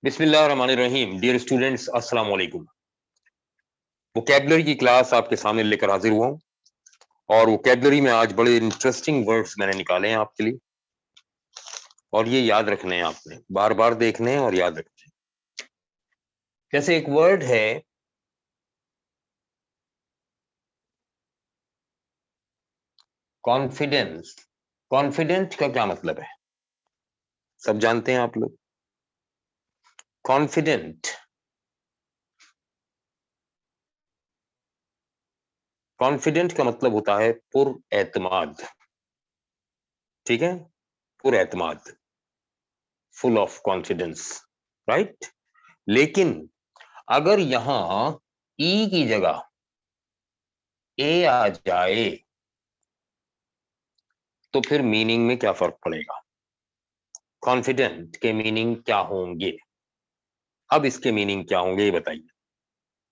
बिस्मिल्लाहिर्रहमानिर्रहीम। Dear students, अस्सलाम वालेकुम। वोकैबुलरी की क्लास आपके सामने लेकर हाजिर हुआ हूँ और वोकैबुलरी में आज बड़े इंटरेस्टिंग वर्ड्स मैंने निकाले हैं आपके लिए और ये याद रखने हैं, आपने बार बार देखने हैं और याद रखने हैं। जैसे एक वर्ड है कॉन्फिडेंस। कॉन्फिडेंट का क्या मतलब है? सब जानते हैं आप लोग। कॉन्फिडेंट, कॉन्फिडेंट का मतलब होता है पुरएतमाद। ठीक है, पुरएतमाद, फुल ऑफ कॉन्फिडेंस, राइट। लेकिन अगर यहां ई की जगह ए आ जाए तो फिर मीनिंग में क्या फर्क पड़ेगा? कॉन्फिडेंट के मीनिंग क्या होंगे? अब इसके मीनिंग क्या होंगे ये बताइए।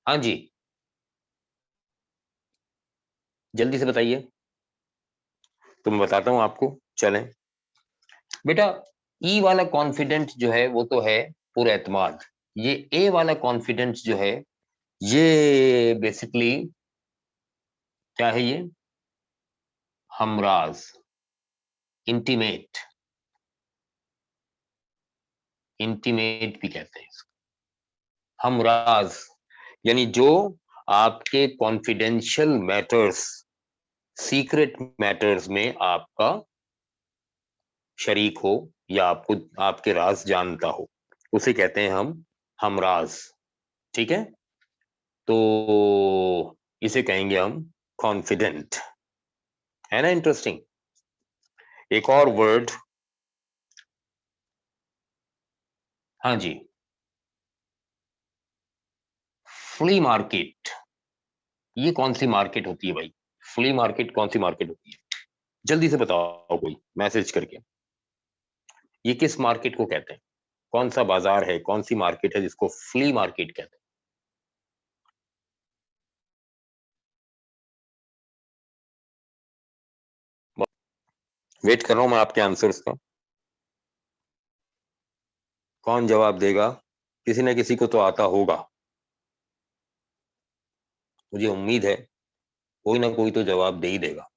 हाँ जी, जल्दी से बताइए तो मैं बताता हूं आपको। चलें बेटा, ई वाला कॉन्फिडेंट जो है वो तो है पुरएतमाद। ये ए वाला कॉन्फिडेंट जो है ये बेसिकली क्या है? ये हमराज, इंटीमेट, इंटीमेट भी कहते हैं इसको। हमराज यानी जो आपके कॉन्फिडेंशियल मैटर्स, सीक्रेट मैटर्स में आपका शरीक हो या आपको आपके राज जानता हो, उसे कहते हैं हम हमराज। ठीक है, तो इसे कहेंगे हम कॉन्फिडेंट। है ना इंटरेस्टिंग? एक और वर्ड, हाँ जी, फ्ली मार्केट। ये कौन सी मार्केट होती है भाई? फ्ली मार्केट कौन सी मार्केट होती है? जल्दी से बताओ कोई मैसेज करके। ये किस मार्केट को कहते हैं? कौन सा बाजार है, कौन सी मार्केट है जिसको फ्ली मार्केट कहते हैं? वेट कर रहा हूं मैं आपके आंसर्स का। कौन जवाब देगा? किसी न किसी को तो आता होगा, मुझे उम्मीद है कोई ना कोई तो जवाब दे ही देगा।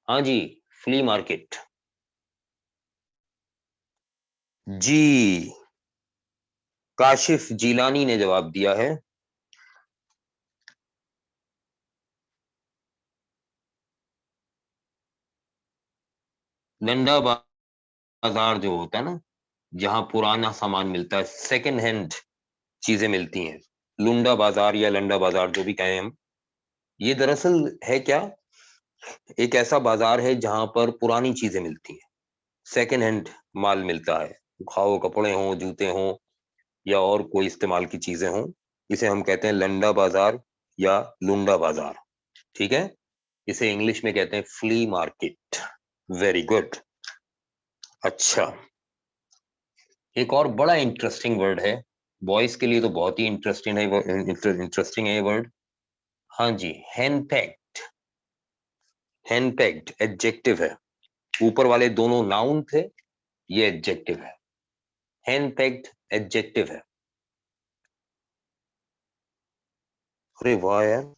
हाँ जी, फ्ली मार्केट। जी, काशिफ जीलानी ने जवाब दिया है। लंडा बाजार जो होता है ना, जहां पुराना सामान मिलता है, सेकंड हैंड चीजें मिलती हैं, लुंडा बाजार या लंडा बाजार जो भी कहें हम, ये दरअसल है क्या? एक ऐसा बाजार है जहां पर पुरानी चीजें मिलती हैं, सेकंड हैंड माल मिलता है। खाओ, कपड़े हों, जूते हों या और कोई इस्तेमाल की चीजें हों, इसे हम कहते हैं लंडा बाजार या लुंडा बाजार। ठीक है, इसे इंग्लिश में कहते हैं फ्ली मार्केट। Very good. अच्छा, एक और बड़ा इंटरेस्टिंग वर्ड है, बॉयज के लिए तो बहुत ही इंटरेस्टिंग है, इंटरेस्टिंग है ये वर्ड। हाँ जी, हैंडपैक्ड। हैंडपैक्ड एडजेक्टिव है। ऊपर वाले दोनों नाउन थे, ये एडजेक्टिव है। हैंडपैक्ड एडजेक्टिव है। अरे वाह यार,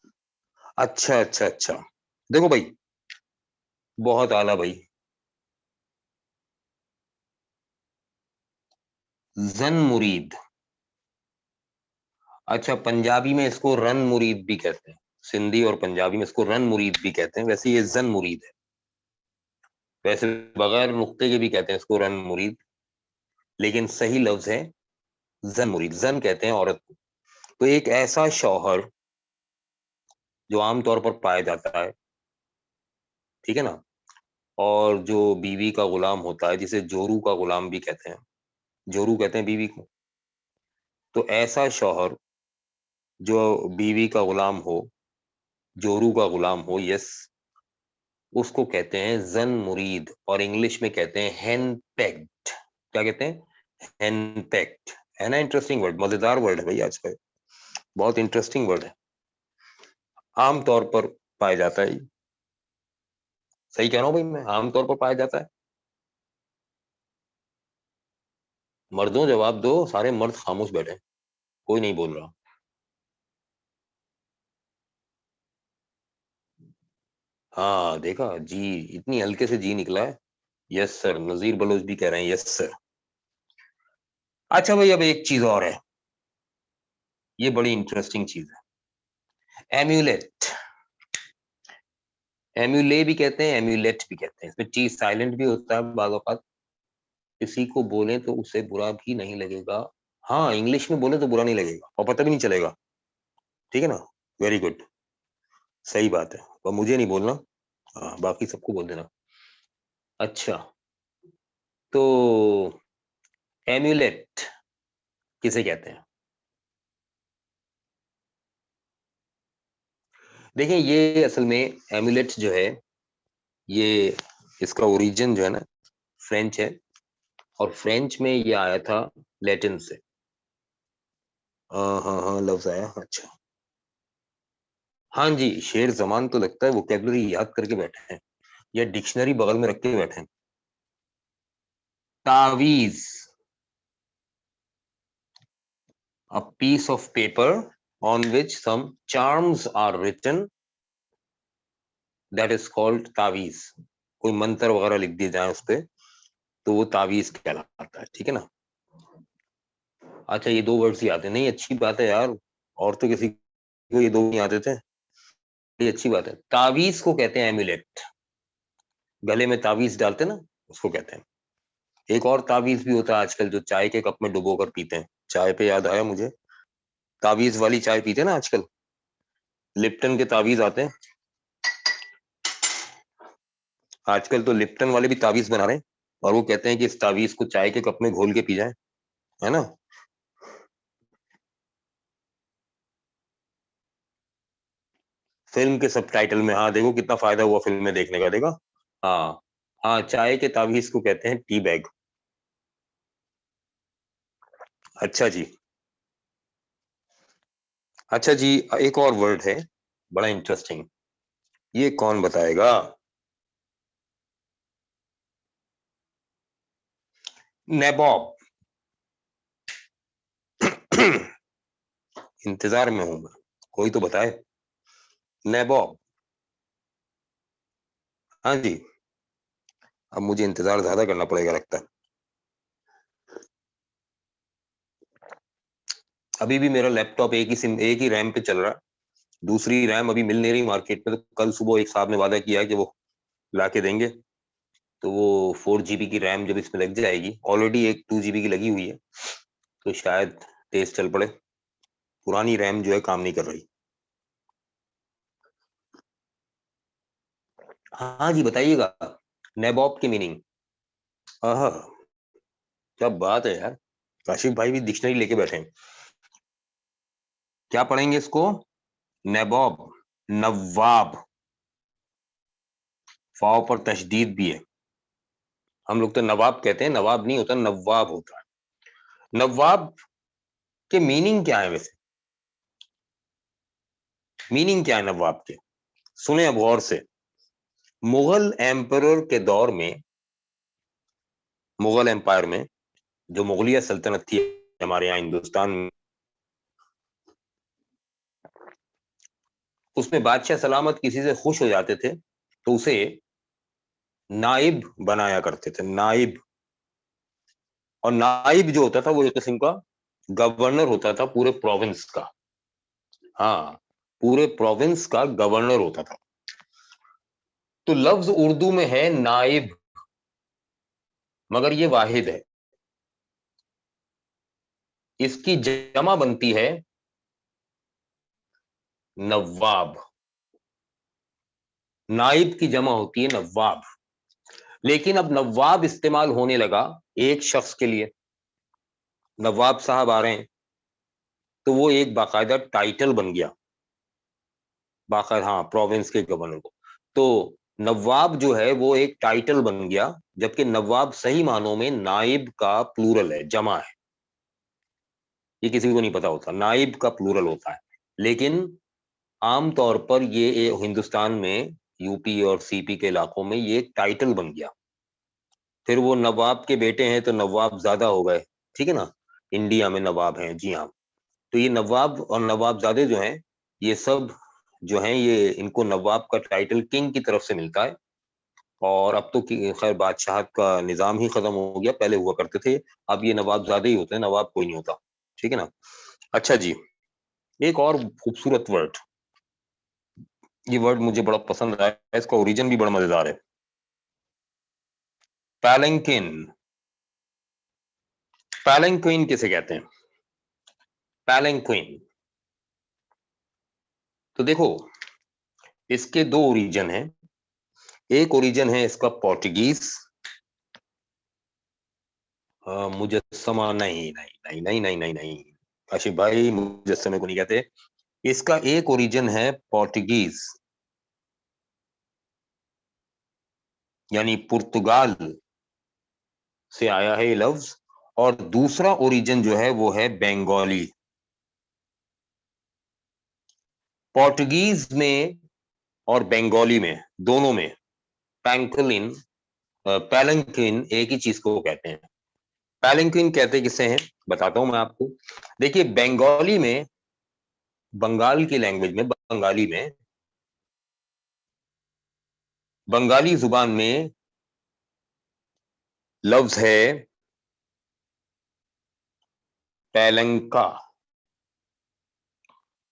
अच्छा अच्छा अच्छा। देखो भाई, बहुत आला भाई। जन मुरीद, अच्छा पंजाबी में इसको रन मुरीद भी कहते हैं। सिंधी और पंजाबी में इसको रन मुरीद भी कहते हैं, वैसे ये जन मुरीद है। वैसे बगैर नुक्ते के भी कहते हैं इसको रन मुरीद, लेकिन सही लफ्ज है जन मुरीद। जन कहते हैं औरत को। तो एक ऐसा शौहर जो आमतौर पर पाया जाता है, ठीक है ना, और जो बीवी का गुलाम होता है, जिसे जोरू का गुलाम भी कहते हैं, जोरू कहते हैं बीवी को। तो ऐसा शौहर जो बीवी का गुलाम हो, जोरू का गुलाम हो, यस, उसको कहते हैं जन मुरीद, और इंग्लिश में कहते हैं हेन पेक्ड। क्या कहते हैं? हेन पेक्ड। है ना इंटरेस्टिंग वर्ड, मजेदार वर्ड है भाई आज का, बहुत इंटरेस्टिंग वर्ड है। आमतौर पर पाया जाता है। सही कह रहा हूँ भाई मैं, आमतौर पर पाया जाता है। मर्दों जवाब दो, सारे मर्द खामोश बैठे हैं, कोई नहीं बोल रहा। हाँ देखा जी, इतनी हल्के से जी निकला है। यस सर, नजीर बलोच भी कह रहे हैं यस सर। अच्छा भाई, अब एक चीज और है, ये बड़ी इंटरेस्टिंग चीज है, एम्यूलेट। एम्यूले भी कहते हैं, एम्यूलेट भी कहते हैं, इसमें टी साइलेंट भी होता है बाज़ औक़ात। किसी को बोले तो उसे बुरा भी नहीं लगेगा। हाँ, इंग्लिश में बोले तो बुरा नहीं लगेगा और पता भी नहीं चलेगा। ठीक है ना? वेरी गुड, सही बात है, पर मुझे नहीं बोलना। हाँ, बाकी सबको बोल देना। अच्छा, तो एम्यूलेट किसे कहते हैं? देखिए, ये असल में एम्यूलेट जो है, ये इसका ओरिजिन जो है ना, फ्रेंच है, और फ्रेंच में ये आया था लैटिन से। हाँ हाँ हाँ, लफ्ज आया, अच्छा। हाँ जी, शेर जमान तो लगता है वोकेबलरी याद करके बैठे हैं या डिक्शनरी बगल में रख के बैठे हैं। तावीज, a piece of paper on which some charms are written, that is called तावीज। कोई मंत्र वगैरह लिख दिए जाए उस पे तो वो तावीज कहलाता है, ठीक है ना? अच्छा, ये दो वर्ड्स ही आते नहीं, अच्छी बात है यार, और तो किसी को ये दो नहीं आते थे। ये अच्छी बात है, तावीज को कहते हैं एम्यूलेट। गले में तावीज डालते ना, उसको कहते हैं। एक और तावीज भी होता है आजकल, जो चाय के कप में डुबो कर पीते हैं। चाय पे याद आया मुझे, तावीज वाली चाय पीते हैं ना आजकल, लिप्टन के तावीज आते हैं। आजकल तो लिप्टन वाले भी तावीज बना रहे हैं, और वो कहते हैं कि इस तावीज को चाय के कप में घोल के पी जाए, है ना? फिल्म के सबटाइटल में, हाँ देखो कितना फायदा हुआ फिल्म में देखने का, देखा? हाँ हाँ, चाय के तावीज को कहते हैं टी बैग। अच्छा जी। अच्छा जी, एक और वर्ड है बड़ा इंटरेस्टिंग, ये कौन बताएगा? नैबॉब। इंतजार में हूं मैं, कोई तो बताए। नैबॉब। हाँ जी, अब मुझे इंतजार ज्यादा करना पड़ेगा लगता है। अभी भी मेरा लैपटॉप एक ही सिम, एक ही रैम पे चल रहा है, दूसरी रैम अभी मिल नहीं रही मार्केट में। तो कल सुबह एक साहब ने वादा किया है कि वो ला के देंगे, तो वो 4 GB की रैम जब इसमें लग जाएगी, ऑलरेडी एक 2 GB की लगी हुई है, तो शायद तेज चल पड़े। पुरानी रैम जो है काम नहीं कर रही। हाँ जी, बताइएगा, नैबॉब की मीनिंग। आहा, क्या बात है यार, काशिफ भाई भी डिक्शनरी लेके बैठे हैं। क्या पढ़ेंगे इसको? नैबॉब, नवाब, फाव पर तशदीद भी है। हम लोग तो नवाब कहते हैं, नवाब नहीं होता, नवाब होता है। नवाब के मीनिंग क्या है वैसे? मीनिंग क्या है नवाब के? सुने अब गौर से। मुगल एम्परर के दौर में, मुगल एम्पायर में, जो मुगलिया सल्तनत थी हमारे यहाँ हिंदुस्तान में, उसमें बादशाह सलामत किसी से खुश हो जाते थे तो उसे नाइब बनाया करते थे, नाइब। और नाइब जो होता था वो एक किस्म का गवर्नर होता था पूरे प्रोविंस का। हाँ, पूरे प्रोविंस का गवर्नर होता था। तो लफ्ज उर्दू में है नाइब, मगर ये वाहिद है, इसकी जमा बनती है नवाब। नाइब की जमा होती है नवाब। लेकिन अब नवाब इस्तेमाल होने लगा एक शख्स के लिए, नवाब साहब आ रहे हैं, तो वो एक बाकायदा टाइटल बन गया, बाकायदा, हाँ, प्रोविंस के गवर्नर को। तो नवाब जो है वो एक टाइटल बन गया, जबकि नवाब सही मानों में नाइब का प्लूरल है, जमा है। ये किसी को नहीं पता होता, नाइब का प्लूरल होता है। लेकिन आमतौर पर ये हिंदुस्तान में यूपी और सीपी के इलाकों में ये एक टाइटल बन गया। फिर वो नवाब के बेटे हैं तो नवाब ज्यादा हो गए, ठीक है ना, इंडिया में नवाब हैं, जी हाँ। तो ये नवाब और नवाबजादे जो हैं, ये सब जो हैं, ये इनको नवाब का टाइटल किंग की तरफ से मिलता है। और अब तो खैर बादशाहत का निजाम ही खत्म हो गया, पहले हुआ करते थे। अब ये नवाबजादे ही होते हैं, नवाब कोई नहीं होता। ठीक है ना। अच्छा जी, एक और खूबसूरत वर्ड, ये वर्ड मुझे बड़ा पसंद आया, इसका ओरिजिन भी बड़ा मजेदार है। पैलंकिन। पैलंक्विन किसे कहते हैं? पैलंक्विन। तो देखो, इसके दो ओरिजिन हैं। एक ओरिजिन है इसका पोर्टुगीज, मुजस्समा, नहीं नहीं नहीं नहीं नहीं नहीं नहीं, काशिफ भाई मुजस्समे को नहीं कहते। इसका एक ओरिजिन है पोर्टुगीज, यानी पुर्तगाल से आया है ये लफ्ज। और दूसरा ओरिजिन जो है वो है बंगाली। पोर्टुगीज में और बंगाली में, दोनों में पैंकलिन, पैलंकिन एक ही चीज को कहते हैं। पैलंकिन कहते किसे हैं, बताता हूं मैं आपको। देखिए, बंगाली में, बंगाल की लैंग्वेज में, बंगाली जुबान में लफ्ज है पैलंका,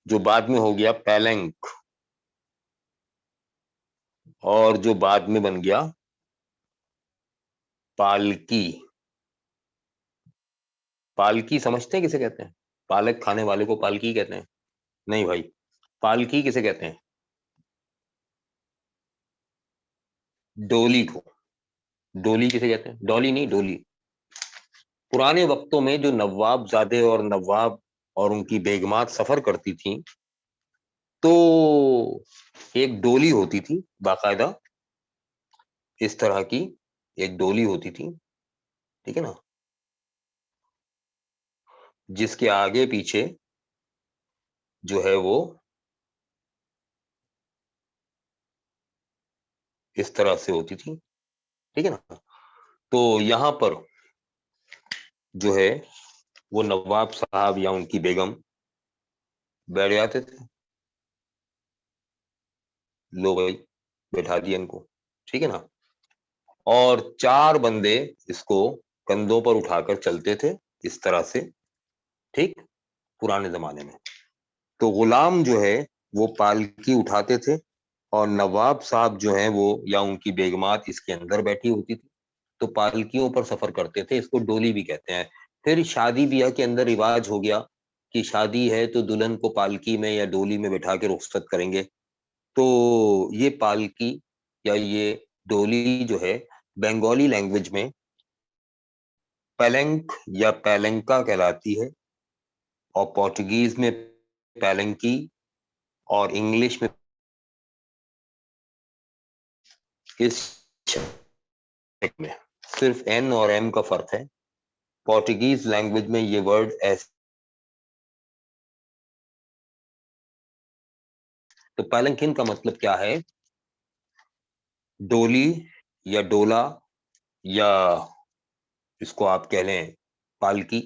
जो बाद में हो गया पैलंक, और जो बाद में बन गया पालकी। पालकी समझते हैं किसे कहते हैं? पालक खाने वाले को पालकी कहते हैं? नहीं भाई, पालकी किसे कहते हैं? डोली को। डोली किसे कहते हैं? डॉली नहीं, डोली। पुराने वक्तों में जो नवाबजादे और नवाब और उनकी बेगमात सफर करती थी, तो एक डोली होती थी बाकायदा, इस तरह की एक डोली होती थी, ठीक है ना, जिसके आगे पीछे जो है वो इस तरह से होती थी, ठीक है ना। तो यहाँ पर जो है वो नवाब साहब या उनकी बेगम बैठ जाते थे। लो भाई, बैठा दिया इनको, ठीक है ना। और चार बंदे इसको कंधों पर उठाकर चलते थे, इस तरह से, ठीक, पुराने जमाने में। तो गुलाम जो है वो पालकी उठाते थे, और नवाब साहब जो हैं वो या उनकी बेगमात इसके अंदर बैठी होती थी। तो पालकियों पर सफर करते थे, इसको डोली भी कहते हैं। फिर शादी ब्याह के अंदर रिवाज हो गया कि शादी है तो दुल्हन को पालकी में या डोली में बैठा के रुखसत करेंगे। तो ये पालकी या ये डोली जो है, बंगाली लैंग्वेज में पेलेंक या पेलेंका कहलाती है, और पोर्टुगीज में पेलेंकी, और इंग्लिश में, इस में सिर्फ एन और एम का फर्क है। पोर्टुगीज लैंग्वेज में ये वर्ड ऐसे। तो पैलंकिन का मतलब क्या है? डोली या डोला, या इसको आप कह लें पालकी।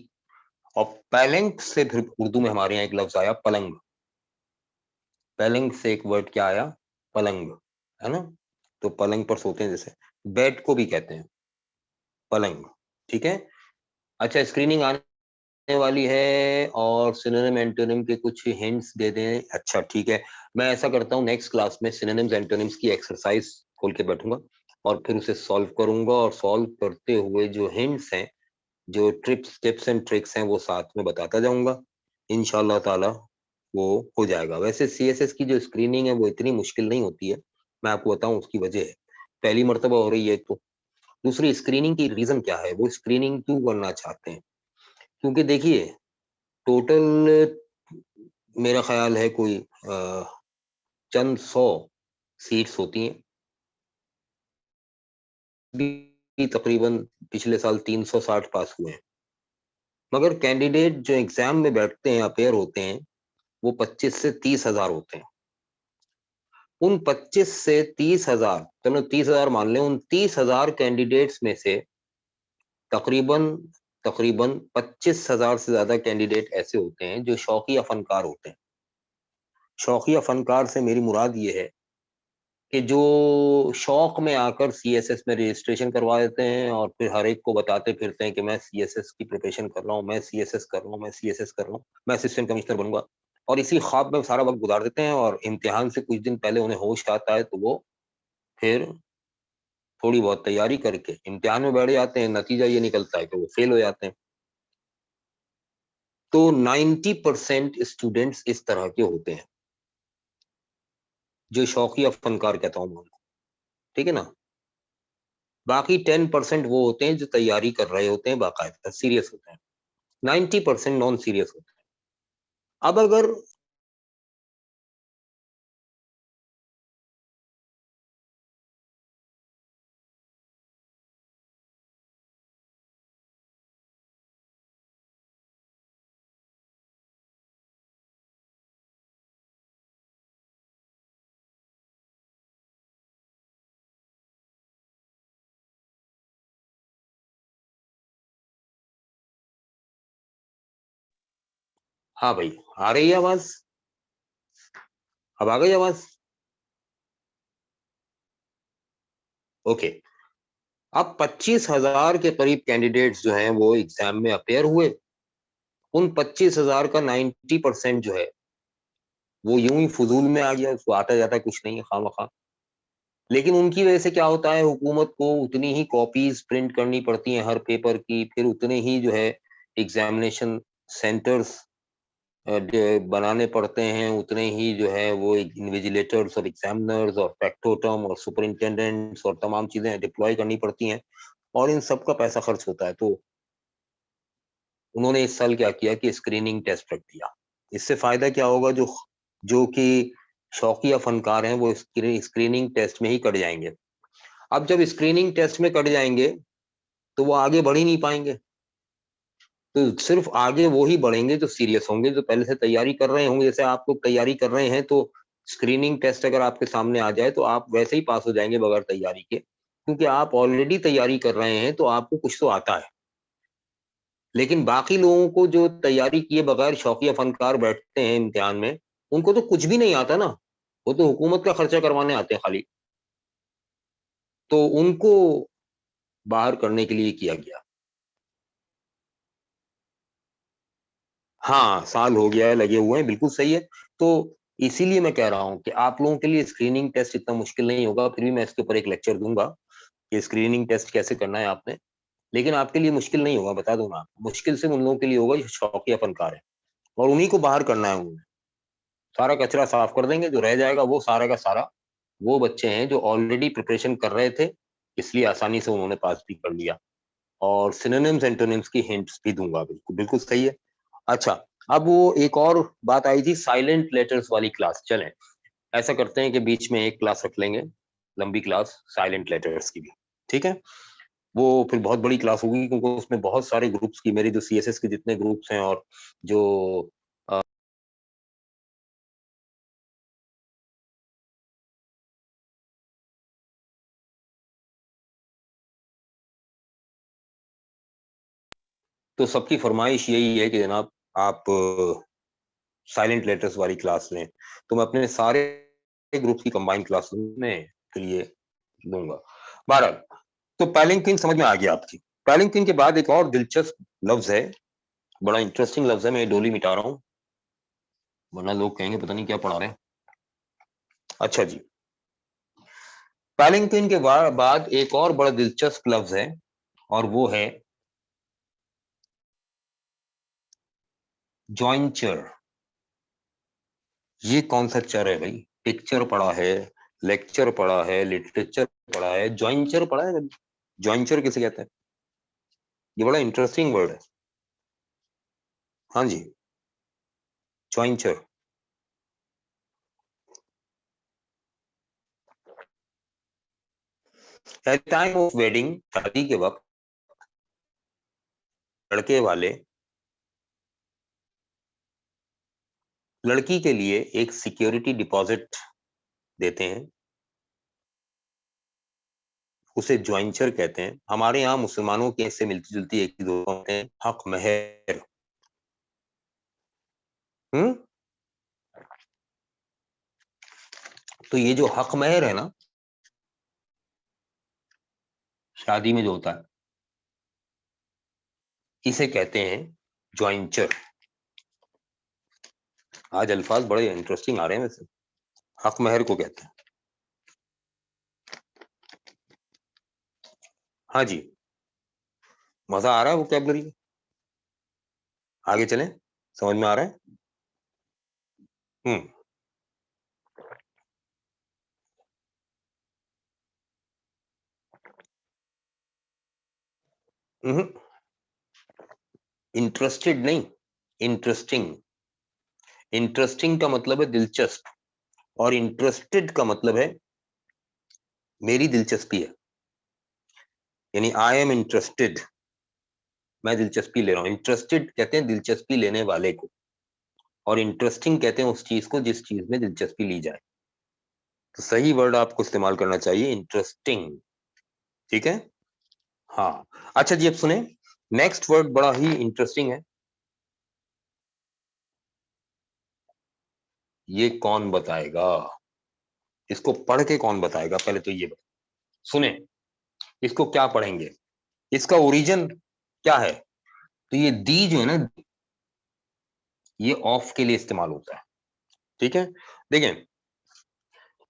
और पैलंक से फिर उर्दू में हमारे यहाँ एक लफ्ज आया पलंग। पैलंग से एक वर्ड क्या आया? पलंग, है ना। तो पलंग पर सोते हैं, जैसे बेड को भी कहते हैं पलंग, ठीक है। अच्छा, स्क्रीनिंग आने वाली है, और सिनोनिम एंटोनिम के कुछ हिंट्स दे दें। अच्छा ठीक है, मैं ऐसा करता हूँ, नेक्स्ट क्लास में सिनोनिम्स एंटोनिम्स की एक्सरसाइज खोल के बैठूंगा, और फिर उसे सॉल्व करूंगा, और सॉल्व करते हुए जो हिंट्स हैं, जो ट्रिप्स टिप्स एंड ट्रिक्स हैं, वो साथ में बताता जाऊंगा। इंशाल्लाह ताला वो हो जाएगा। वैसे सीएसएस की जो स्क्रीनिंग है वो इतनी मुश्किल नहीं होती है, मैं आपको बताऊं उसकी वजह है। पहली मर्तबा हो रही है, तो दूसरी, स्क्रीनिंग की रीजन क्या है, वो स्क्रीनिंग क्यों करना चाहते हैं? क्योंकि देखिए, टोटल मेरा ख्याल है कोई चंद 100 सीट्स होती हैं, भी तकरीबन पिछले साल 360 पास हुए हैं। मगर कैंडिडेट जो एग्जाम में बैठते हैं, अपेयर होते हैं, वो 25 से 30 हजार होते हैं। उन 25 से 30 हजार, चलो 30 हजार मान लें, उन 30 हजार कैंडिडेट्स में से तकरीबन तकरीबन 25,000 से ज्यादा कैंडिडेट ऐसे होते हैं जो शौकिया फनकार होते हैं। शौकिया फनकार से मेरी मुराद ये है कि जो शौक में आकर सीएसएस में रजिस्ट्रेशन करवा देते हैं और फिर हर एक को बताते फिरते हैं कि मैं सीएसएस की प्रिपरेशन कर रहा हूँ, मैं सीएसएस कर रहा हूँ, मैं सीएसएस कर रहा हूँ, मैं असिस्टेंट कमिश्नर बनूंगा, और इसी ख्वाब में सारा वक्त गुजार देते हैं। और इम्तिहान से कुछ दिन पहले उन्हें होश आता है तो वो फिर थोड़ी बहुत तैयारी करके इम्तिहान में बैठ जाते हैं। नतीजा ये निकलता है कि वो फेल हो जाते हैं। तो 90% स्टूडेंट्स इस तरह के होते हैं, जो शौकिया फनकार कहता हूँ मैं उनको, ठीक है ना। बाकी 10% वो होते हैं जो तैयारी कर रहे होते हैं, बाकायदा सीरियस होते हैं। 90% नॉन सीरियस होते हैं। अब अगर हाँ भाई, आ रही है आवाज? अब आ गई आवाज? ओके। अब 25,000 के करीब कैंडिडेट्स जो हैं वो एग्जाम में अपेयर हुए। उन 25,000 का 90% जो है वो यूं ही फजूल में आ गया, उसको आता जाता कुछ नहीं है, खामखा। लेकिन उनकी वजह से क्या होता है, हुकूमत को उतनी ही कॉपीज प्रिंट करनी पड़ती हैं हर पेपर की, फिर उतने ही जो है एग्जामिनेशन सेंटर्स बनाने पड़ते हैं, उतने ही जो है वो इन्विजिलेटर्स और एग्जामिनर्स और फैक्टोटम और सुपरिंटेंडेंट्स और तमाम चीजें डिप्लॉय करनी पड़ती हैं, और इन सब का पैसा खर्च होता है। तो उन्होंने इस साल क्या किया कि स्क्रीनिंग टेस्ट रख दिया। इससे फायदा क्या होगा, जो जो कि शौकिया फनकार हैं वो स्क्रीनिंग टेस्ट में ही कट जाएंगे। अब जब स्क्रीनिंग टेस्ट में कट जाएंगे तो वो आगे बढ़ ही नहीं पाएंगे। तो सिर्फ आगे वो ही बढ़ेंगे जो सीरियस होंगे, जो पहले से तैयारी कर रहे होंगे। जैसे आप लोग तैयारी कर रहे हैं तो स्क्रीनिंग टेस्ट अगर आपके सामने आ जाए तो आप वैसे ही पास हो जाएंगे बगैर तैयारी के, क्योंकि आप ऑलरेडी तैयारी कर रहे हैं तो आपको कुछ तो आता है। लेकिन बाकी लोगों को जो तैयारी किए बगैर शौकिया फनकार बैठते हैं इम्तिहान में, उनको तो कुछ भी नहीं आता ना, वो तो हुकूमत का खर्चा करवाने आते हैं खाली। तो उनको बाहर करने के लिए किया गया। हाँ, साल हो गया है, लगे हुए हैं, बिल्कुल सही है। तो इसीलिए मैं कह रहा हूँ कि आप लोगों के लिए स्क्रीनिंग टेस्ट इतना मुश्किल नहीं होगा। फिर भी मैं इसके ऊपर एक लेक्चर दूंगा कि स्क्रीनिंग टेस्ट कैसे करना है आपने। लेकिन आपके लिए मुश्किल नहीं होगा, बता दूं मैं आपको। मुश्किल सिर्फ उन लोगों के लिए होगा जो शौकिया फनकार है, और उन्हीं को बाहर करना है। उन्हें सारा कचरा साफ कर देंगे, जो रह जाएगा वो सारा का सारा वो बच्चे हैं जो ऑलरेडी प्रिपरेशन कर रहे थे, इसलिए आसानी से उन्होंने पास भी कर लिया। और सिनोनिम्स एंटोनिम्स की हिंट्स भी दूंगा, बिल्कुल बिल्कुल सही है। अच्छा, अब वो एक और बात आई थी साइलेंट लेटर्स वाली क्लास। चलें, ऐसा करते हैं कि बीच में एक क्लास रख लेंगे, लंबी क्लास साइलेंट लेटर्स की भी, ठीक है। वो फिर बहुत बड़ी क्लास होगी, क्योंकि उसमें बहुत सारे ग्रुप्स की, मेरी जो सीएसएस के जितने ग्रुप्स हैं और जो तो सबकी फरमाइश यही है कि जनाब आप साइलेंट लेटर्स वाली क्लास लें। तो मैं अपने सारे ग्रुप की कंबाइन क्लास में के लिए दूंगा। बहरहाल, तो पैलिंक्विन समझ में आ गया आपकी। पैलिंक्विन के बाद एक और दिलचस्प लफ्ज है, बड़ा इंटरेस्टिंग लफ्ज है। मैं ये डोली मिटा रहा हूँ, वरना लोग कहेंगे पता नहीं क्या पढ़ा रहे हैं। अच्छा जी, पैलिंक्विन के बाद एक और बड़ा दिलचस्प लफ्ज है, और वो है जॉइंचर। ये कौन सा चर है भाई? पिक्चर पढ़ा है, लेक्चर पढ़ा है, लिटरेचर पढ़ा है, जॉइंचर पढ़ा है? जॉइंचर किसे कहते हैं? ये बड़ा इंटरेस्टिंग वर्ड है। हाँ जी, जॉइंचर। एट टाइम ऑफ वेडिंग, शादी के वक्त लड़के वाले लड़की के लिए एक सिक्योरिटी डिपॉजिट देते हैं। उसे ज्वाइंचर कहते हैं। हमारे यहाँ मुसलमानों के इससे मिलती जुलती एक ही दो होते हैं, हक महर। तो ये जो हक महर है ना, शादी में जो होता है, इसे कहते हैं ज्वाइंचर। आज अल्फाज बड़े इंटरेस्टिंग आ रहे हैं वैसे। हक महर को कहते हैं। हाँ जी, मजा आ रहा है वोकैबुलरी। आगे चलें, समझ में आ रहा है? हम्म इंटरेस्टेड नहीं, इंटरेस्टिंग। इंटरेस्टिंग का मतलब है दिलचस्प, और इंटरेस्टेड का मतलब है मेरी दिलचस्पी है, यानी आई एम इंटरेस्टेड, मैं दिलचस्पी ले रहा हूं। इंटरेस्टेड कहते हैं दिलचस्पी लेने वाले को, और इंटरेस्टिंग कहते हैं उस चीज को जिस चीज में दिलचस्पी ली जाए। तो सही वर्ड आपको इस्तेमाल करना चाहिए इंटरेस्टिंग। ठीक है, हाँ। अच्छा जी, अब सुने, नेक्स्ट वर्ड बड़ा ही इंटरेस्टिंग है। ये कौन बताएगा? इसको पढ़ के कौन बताएगा? पहले तो ये सुने, इसको क्या पढ़ेंगे, इसका ओरिजिन क्या है? तो ये दी जो है ना, ये ऑफ के लिए इस्तेमाल होता है। ठीक है, देखें,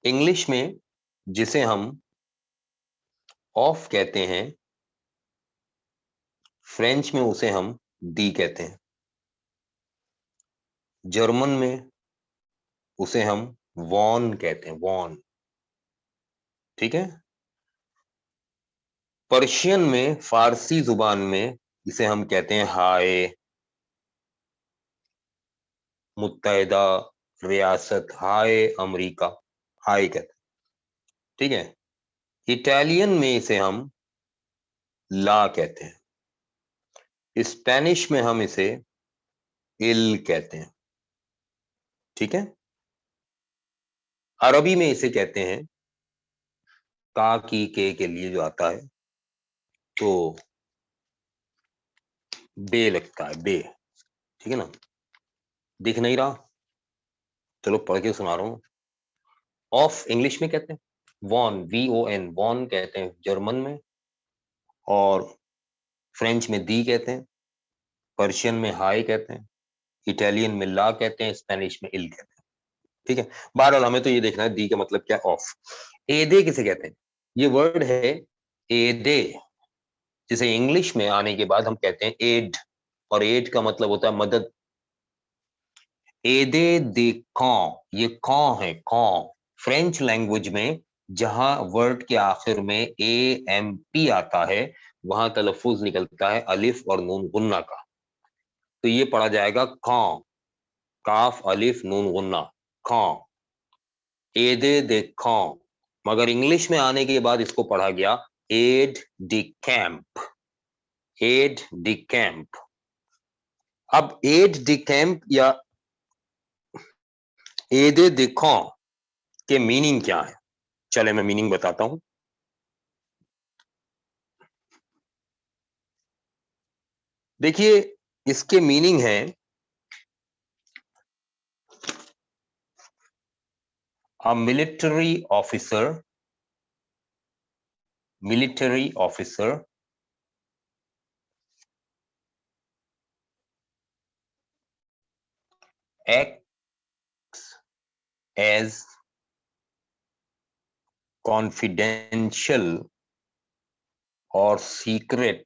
इंग्लिश में जिसे हम ऑफ कहते हैं, फ्रेंच में उसे हम दी कहते हैं, जर्मन में उसे हम वॉन कहते हैं, वॉन। ठीक है, पर्शियन में, फारसी जुबान में इसे हम कहते हैं हाय, मुत्तहिदा रियासत, हाय अमेरिका, हाय कहते हैं। ठीक है, इटालियन में इसे हम ला कहते हैं, स्पेनिश में हम इसे इल कहते हैं। ठीक है, अरबी में इसे कहते हैं, का की के लिए जो आता है तो बे लगता है, बे। ठीक है ना, दिख नहीं रहा, चलो पढ़ के सुना रहा हूं। ऑफ इंग्लिश में कहते हैं, वॉन, VON, वॉन कहते हैं जर्मन में, और फ्रेंच में दी कहते हैं, पर्शियन में हाई कहते हैं, इटालियन में ला कहते हैं, स्पेनिश में इल कहते हैं। ठीक है, बहरहाल हमें तो ये देखना है दी का मतलब क्या, ऑफ। एदे किसे कहते हैं? ये वर्ड है एदे, जिसे इंग्लिश में आने के बाद हम कहते हैं एड, और एड का मतलब होता है मदद। एदे दे कॉ, ये कॉ है, कॉ। फ्रेंच लैंग्वेज में जहां वर्ड के आखिर में AMP आता है, वहां तलफ्फुज निकलता है अलिफ और नून गुन्ना का। तो ये पढ़ा जाएगा कॉ, काफ अलिफ नून गुन्ना, कॉ, एदे दे कॉ। मगर इंग्लिश में आने के बाद इसको पढ़ा गया Ed D camp, Ed D camp. अब एड डी कैंप या एदे दे कॉ के मीनिंग क्या है? चले मैं मीनिंग बताता हूं। देखिए, इसके मीनिंग है a military officer acts as confidential or secret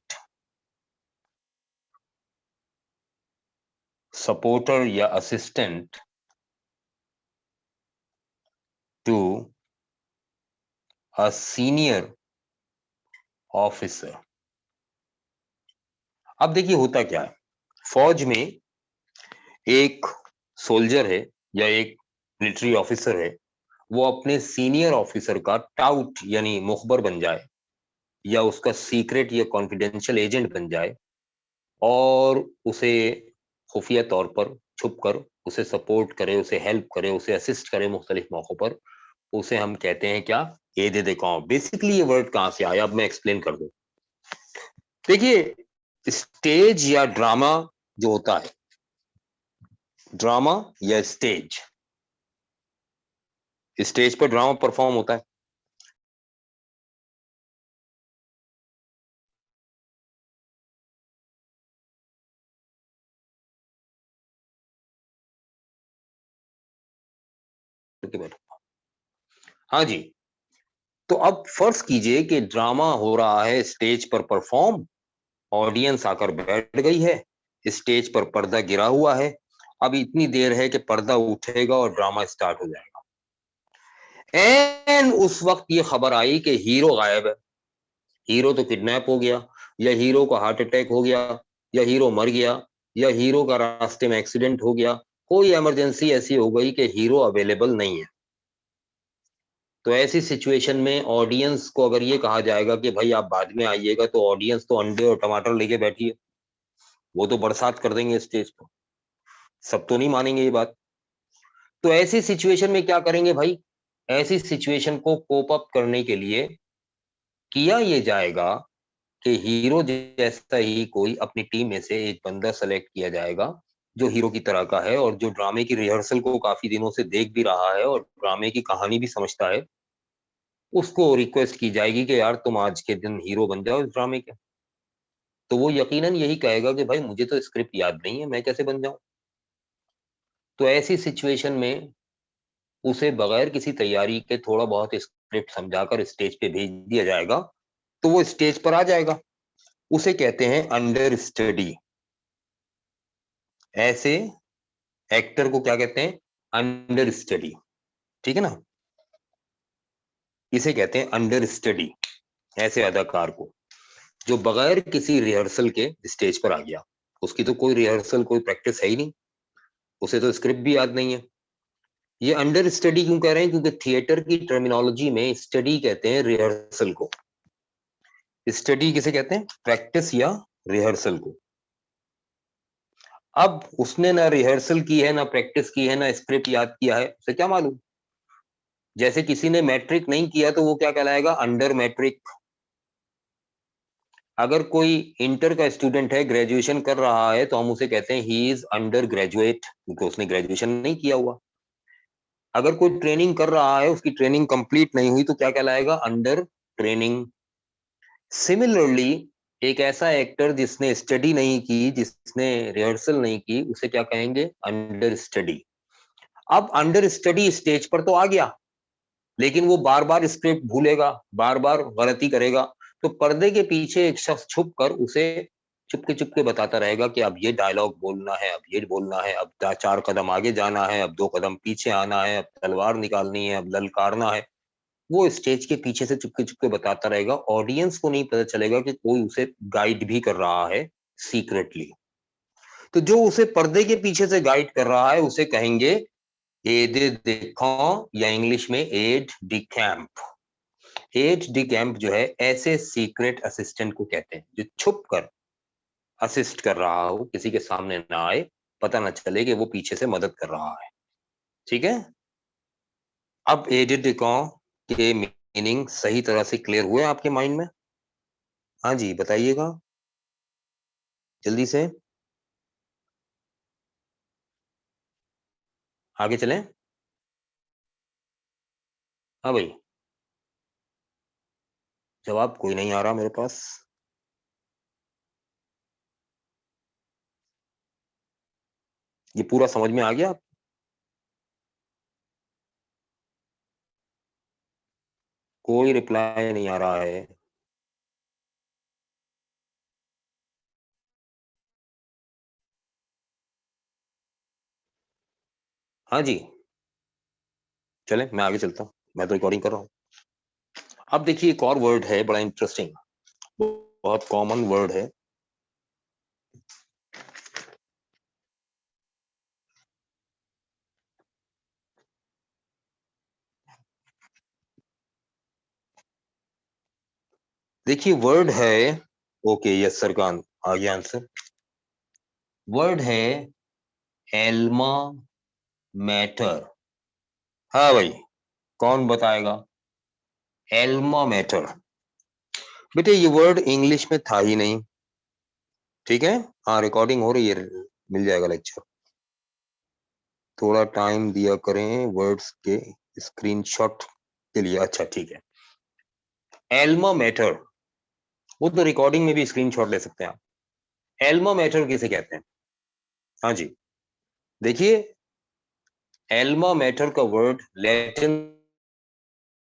supporter या assistant to a senior officer। अब देखिए होता क्या है, फौज में एक सोल्जर है या एक मिलिट्री ऑफिसर है, वो अपने सीनियर ऑफिसर का टाउट यानी मुखबर बन जाए, या उसका सीक्रेट या कॉन्फिडेंशियल एजेंट बन जाए, और उसे खुफिया तौर पर छुप कर उसे सपोर्ट करे, उसे हेल्प करे, उसे असिस्ट करे मुख्तलिफ मौकों पर। उसे हम कहते हैं क्या? ये दे देखो बेसिकली ये वर्ड कहां से आया, अब मैं एक्सप्लेन कर दूं। देखिए स्टेज या ड्रामा जो होता है, ड्रामा या स्टेज, स्टेज पर ड्रामा परफॉर्म होता है। हाँ जी, तो अब फर्ज कीजिए कि ड्रामा हो रहा है स्टेज पर परफॉर्म, ऑडियंस आकर बैठ गई है, स्टेज पर पर्दा गिरा हुआ है, अब इतनी देर है कि पर्दा उठेगा और ड्रामा स्टार्ट हो जाएगा। एंड उस वक्त ये खबर आई कि हीरो गायब है, हीरो तो किडनैप हो गया, या हीरो को हार्ट अटैक हो गया, या हीरो मर गया, या हीरो का रास्ते में एक्सीडेंट हो गया, कोई इमरजेंसी ऐसी हो गई कि हीरो अवेलेबल नहीं है। तो ऐसी सिचुएशन में ऑडियंस को अगर ये कहा जाएगा कि भाई आप बाद में आइएगा, तो ऑडियंस तो अंडे और टमाटर लेके बैठी है, वो तो बरसात कर देंगे स्टेज पर, सब तो नहीं मानेंगे ये बात। तो ऐसी सिचुएशन में क्या करेंगे भाई, ऐसी सिचुएशन को कोप अप करने के लिए किया ये जाएगा कि हीरो जैसा ही कोई अपनी टीम में से एक बंदा सेलेक्ट किया जाएगा जो हीरो की तरह का है और जो ड्रामे की रिहर्सल को काफी दिनों से देख भी रहा है और ड्रामे की कहानी भी समझता है। उसको रिक्वेस्ट की जाएगी कि यार तुम आज के दिन हीरो बन जाओ इस ड्रामे के। तो वो यकीनन यही कहेगा कि भाई मुझे तो स्क्रिप्ट याद नहीं है, मैं कैसे बन जाऊं। तो ऐसी सिचुएशन में उसे बगैर किसी तैयारी के थोड़ा बहुत स्क्रिप्ट समझाकर स्टेज पे भेज दिया जाएगा, तो वो स्टेज पर आ जाएगा। उसे कहते हैं अंडर स्टडी। ऐसे एक्टर को क्या कहते हैं, अंडर स्टडी, ठीक है ना, इसे कहते हैं अंडर स्टडी। ऐसे अदाकार को जो बगैर किसी रिहर्सल के स्टेज पर आ गया, उसकी तो कोई रिहर्सल कोई प्रैक्टिस है ही नहीं, उसे तो स्क्रिप्ट भी याद नहीं है। ये अंडर स्टडी क्यों कह रहे हैं, क्योंकि थिएटर की टर्मिनोलॉजी में स्टडी कहते हैं रिहर्सल को। स्टडी किसे कहते हैं, प्रैक्टिस या रिहर्सल को। अब उसने ना रिहर्सल की है, ना प्रैक्टिस की है, ना स्क्रिप्ट याद किया है, उसे क्या मालूम। जैसे किसी ने मैट्रिक नहीं किया तो वो क्या कहलाएगा, अंडर मैट्रिक। अगर कोई इंटर का स्टूडेंट है, ग्रेजुएशन कर रहा है, तो हम उसे कहते हैं ही इज अंडर ग्रेजुएट, क्योंकि उसने ग्रेजुएशन नहीं किया हुआ। अगर कोई ट्रेनिंग कर रहा है, उसकी ट्रेनिंग कंप्लीट नहीं हुई, तो क्या कहलाएगा, अंडर ट्रेनिंग। सिमिलरली एक ऐसा एक्टर जिसने स्टडी नहीं की, जिसने रिहर्सल नहीं की, उसे क्या कहेंगे, अंडर स्टडी। अब अंडर स्टडी स्टेज पर तो आ गया, लेकिन वो बार बार स्क्रिप्ट भूलेगा, बार बार गलती करेगा। तो पर्दे के पीछे एक शख्स छुप कर उसे चुपके चुपके बताता रहेगा कि अब ये डायलॉग बोलना है, अब ये बोलना है, अब 4 कदम आगे जाना है, अब 2 कदम पीछे आना है, अब तलवार निकालनी है, अब ललकारना है। वो स्टेज के पीछे से चुपके चुपके बताता रहेगा, ऑडियंस को नहीं पता चलेगा कि कोई उसे गाइड भी कर रहा है सीक्रेटली। तो जो उसे पर्दे के पीछे से गाइड कर रहा है उसे कहेंगे एड द camp, या इंग्लिश में aide de camp. Aide de camp जो है, ऐसे सीक्रेट असिस्टेंट को कहते हैं जो छुप कर असिस्ट कर रहा हो, किसी के सामने ना आए, पता ना चले कि वो पीछे से मदद कर रहा है। ठीक है, अब एड द camp के मीनिंग सही तरह से क्लियर हुए आपके माइंड में। हाँ जी बताइएगा जल्दी से, आगे चलें। हाँ भाई, जवाब कोई नहीं आ रहा मेरे पास। ये पूरा समझ में आ गया। कोई रिप्लाई नहीं आ रहा है। हाँ जी, चले मैं आगे चलता हूँ, मैं तो रिकॉर्डिंग कर रहा हूँ। अब देखिए एक और वर्ड है बड़ा इंटरेस्टिंग, बहुत कॉमन वर्ड है। देखिए वर्ड है, ओके यस सर का आ गया आंसर। वर्ड है एल्मा मैटर। हाँ भाई, कौन बताएगा, एल्मा मैटर। बेटे ये वर्ड इंग्लिश में था ही नहीं, ठीक है। हाँ रिकॉर्डिंग हो रही है, मिल जाएगा लेक्चर। थोड़ा टाइम दिया करें वर्ड्स के स्क्रीनशॉट के लिए। अच्छा ठीक है, एल्मा मैटर, वो तो रिकॉर्डिंग में भी स्क्रीनशॉट ले सकते हैं आप। एल्मा मैटर किसे कहते हैं? हाँ जी, देखिए एल्मा मैटर का वर्ड लैटिन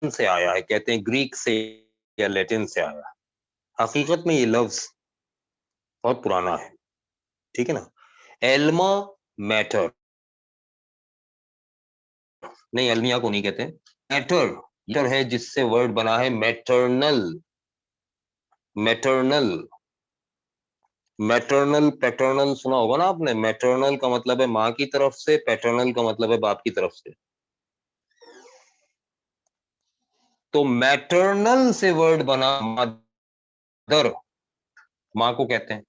से आया है, कहते हैं ग्रीक से या लैटिन से आया है। हकीकत में ये लफ्ज बहुत पुराना है, ठीक है ना। एल्मा मैटर, नहीं एल्मिया को नहीं कहते, मैटर मैटर है जिससे वर्ड बना है मैटरनल। मैटरनल, मैटरनल पैटर्नल सुना होगा ना आपने। मैटरनल का मतलब है माँ की तरफ से, पैटर्नल का मतलब है बाप की तरफ से। तो मैटरनल से वर्ड बना मदर, माँ को कहते हैं।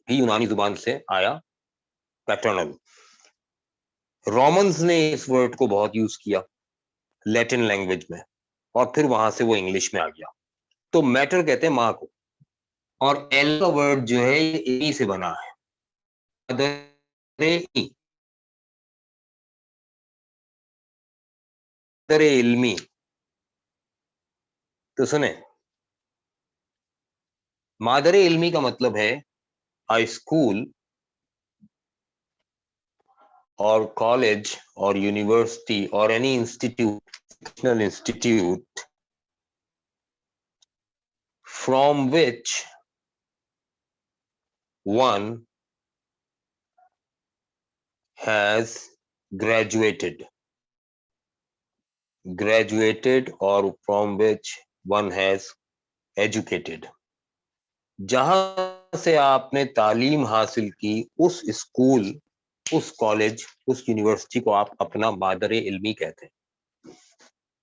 भी यूनानी जुबान से आया पैटर्नल। रोमन्स ने इस वर्ड को बहुत यूज किया लैटिन लैंग्वेज में, और फिर वहां से वो इंग्लिश में आ गया। तो मैटर कहते हैं माँ को, और एल का वर्ड जो है ये ई से बना है, दरे इल्मी। तो सुने, मादरे इल्मी का मतलब है a school or college or university or any institute from which one has graduated or from which one has educated। जहां से आपने तालीम हासिल की उस स्कूल, उस कॉलेज, उस यूनिवर्सिटी को आप अपना मादरे इल्मी कहते हैं।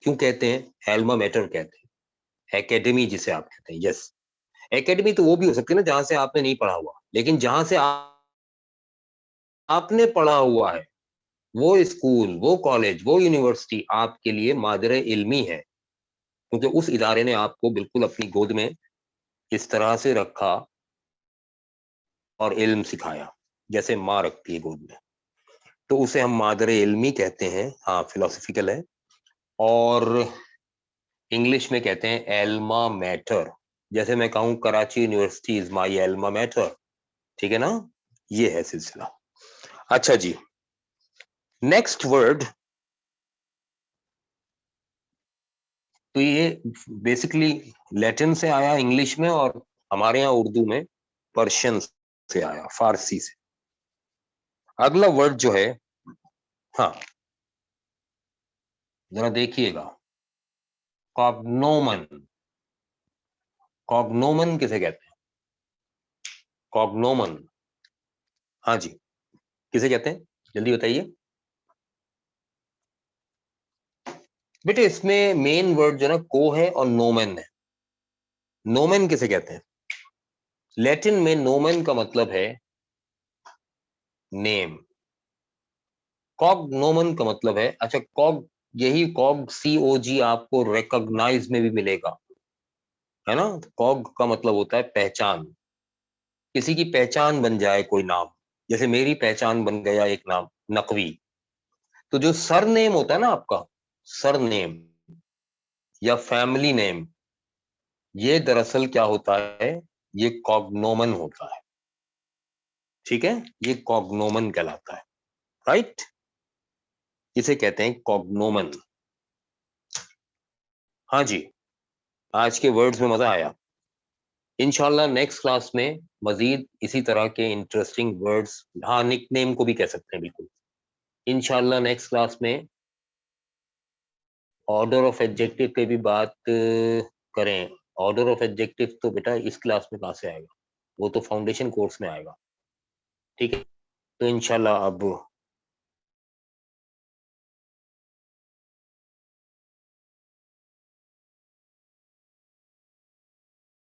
क्यों कहते हैं? एल्मा मैटर कहते हैं, एकेडमी जिसे आप कहते हैं। यस, एकेडमी तो वो भी हो सकती है ना जहां से आपने नहीं पढ़ा हुआ, लेकिन जहां से आपने पढ़ा हुआ है वो स्कूल, वो कॉलेज, वो यूनिवर्सिटी आपके लिए मादरे इल्मी है, क्योंकि उस इदारे ने आपको बिल्कुल अपनी गोद में इस तरह से रखा और इल्म सिखाया जैसे माँ रखती है गोद में। तो उसे हम मादरे इल्मी कहते हैं। हाँ फिलोसफिकल है। और इंग्लिश में कहते हैं एल्मा मैटर। जैसे मैं कहूं Karachi university is my Elma matter, ठीक है ना। ये है सिलसिला। अच्छा जी, नेक्स्ट वर्ड। तो ये बेसिकली लैटिन से आया इंग्लिश में, और हमारे यहाँ उर्दू में पर्शियन से आया, फारसी से। अगला वर्ड जो है, हाँ जरा देखिएगा, कॉग्नोमन। कॉग्नोमन किसे कहते हैं? कॉग्नोमन, हाँ जी, किसे कहते हैं? जल्दी बताइए बेटे। इसमें मेन वर्ड जो ना को है और नोमेन है। नोमेन किसे कहते हैं? लैटिन में नोमेन का मतलब है नेम, कॉग्नोमन का मतलब है, अच्छा कॉग, यही कॉग COG आपको रिकॉग्नाइज में भी मिलेगा, है ना। कॉग का मतलब होता है पहचान, किसी की पहचान बन जाए कोई नाम। जैसे मेरी पहचान बन गया एक नाम नकवी। तो जो सर नेम होता है ना आपका, सर नेम या फैमिली नेम, ये दरअसल क्या होता है, ये कॉग्नोमन होता है, ठीक है। ये कॉग्नोमन कहलाता है, राइट। इसे कहते हैं कॉग्नोमन। हाँ जी, आज के वर्ड्स में मजा आया। इंशाल्लाह नेक्स्ट क्लास में मजीद इसी तरह के इंटरेस्टिंग वर्ड्स, हाँ निकनेम को भी कह सकते हैं बिल्कुल। इंशाल्लाह नेक्स्ट क्लास में ऑर्डर ऑफ एडजेक्टिव पे भी बात करें। ऑर्डर ऑफ एडजेक्टिव तो बेटा इस क्लास में कहाँ से आएगा, वो तो फाउंडेशन कोर्स में आएगा, ठीक है। तो इंशाल्लाह अब